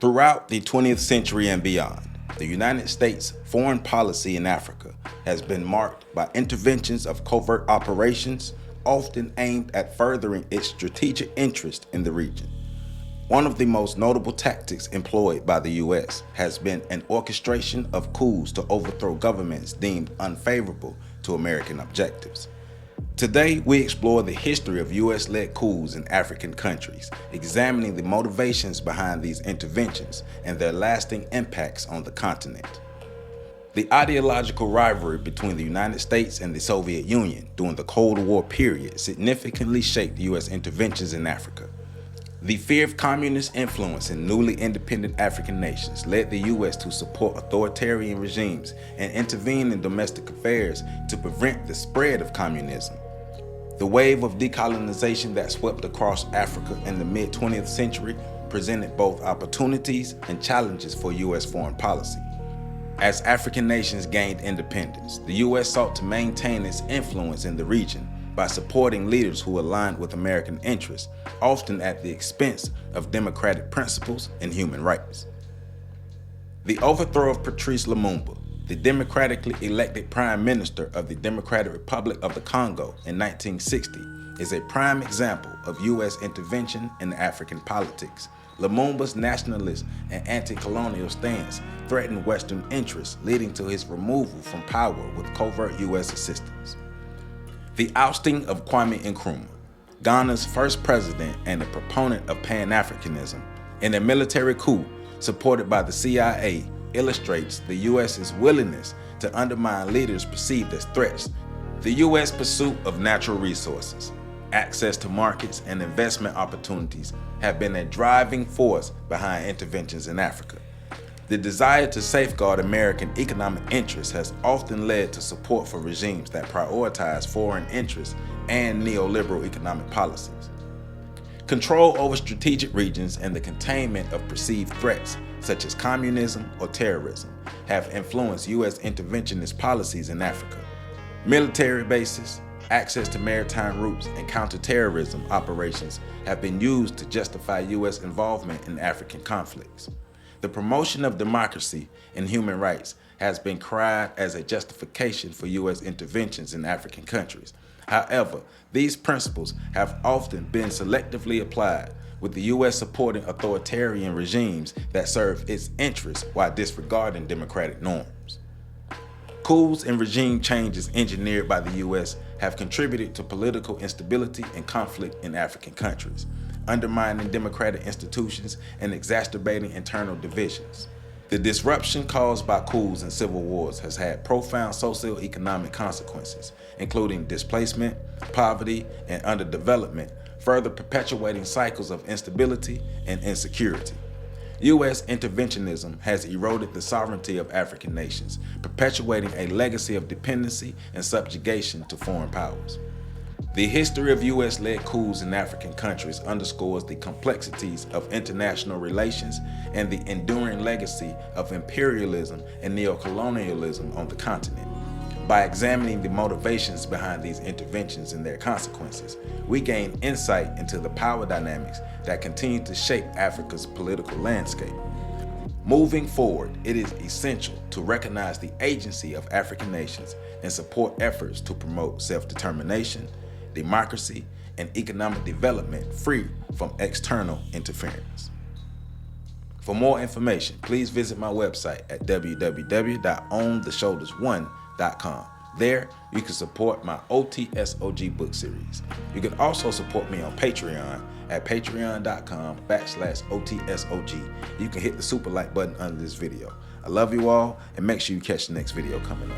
Throughout the 20th century and beyond, the United States' foreign policy in Africa has been marked by interventions of covert operations, often aimed at furthering its strategic interest in the region. One of the most notable tactics employed by the U.S. has been an orchestration of coups to overthrow governments deemed unfavorable to American objectives. Today, we explore the history of U.S.-led coups in African countries, examining the motivations behind these interventions and their lasting impacts on the continent. The ideological rivalry between the United States and the Soviet Union during the Cold War period significantly shaped U.S. interventions in Africa. The fear of communist influence in newly independent African nations led the U.S. to support authoritarian regimes and intervene in domestic affairs to prevent the spread of communism. The wave of decolonization that swept across Africa in the mid-20th century presented both opportunities and challenges for U.S. foreign policy. As African nations gained independence, the U.S. sought to maintain its influence in the region by supporting leaders who aligned with American interests, often at the expense of democratic principles and human rights. The overthrow of Patrice Lumumba, the democratically elected Prime Minister of the Democratic Republic of the Congo in 1960, is a prime example of U.S. intervention in African politics. Lumumba's nationalist and anti-colonial stance threatened Western interests, leading to his removal from power with covert U.S. assistance. The ousting of Kwame Nkrumah, Ghana's first president and a proponent of Pan-Africanism, in a military coup supported by the CIA, illustrates the U.S.'s willingness to undermine leaders perceived as threats. The U.S. pursuit of natural resources, access to markets, and investment opportunities have been a driving force behind interventions in Africa. The desire to safeguard American economic interests has often led to support for regimes that prioritize foreign interests and neoliberal economic policies. Control over strategic regions and the containment of perceived threats, such as communism or terrorism, have influenced U.S. interventionist policies in Africa. Military bases, access to maritime routes, and counterterrorism operations have been used to justify U.S. involvement in African conflicts. The promotion of democracy and human rights has been cried as a justification for U.S. interventions in African countries. However, these principles have often been selectively applied, with the U.S. supporting authoritarian regimes that serve its interests while disregarding democratic norms. Coups and regime changes engineered by the U.S. have contributed to political instability and conflict in African countries, undermining democratic institutions and exacerbating internal divisions. The disruption caused by coups and civil wars has had profound socio-economic consequences, including displacement, poverty, and underdevelopment, further perpetuating cycles of instability and insecurity. U.S. interventionism has eroded the sovereignty of African nations, perpetuating a legacy of dependency and subjugation to foreign powers. The history of U.S.-led coups in African countries underscores the complexities of international relations and the enduring legacy of imperialism and neocolonialism on the continent. By examining the motivations behind these interventions and their consequences, we gain insight into the power dynamics that continue to shape Africa's political landscape. Moving forward, it is essential to recognize the agency of African nations and support efforts to promote self-determination, democracy, and economic development free from external interference. For more information, please visit my website at www.ontheshoulders1.com. There, you can support my OTSOG book series. You can also support me on Patreon at patreon.com/OTSOG. You can hit the super like button under this video. I love you all, and make sure you catch the next video coming up.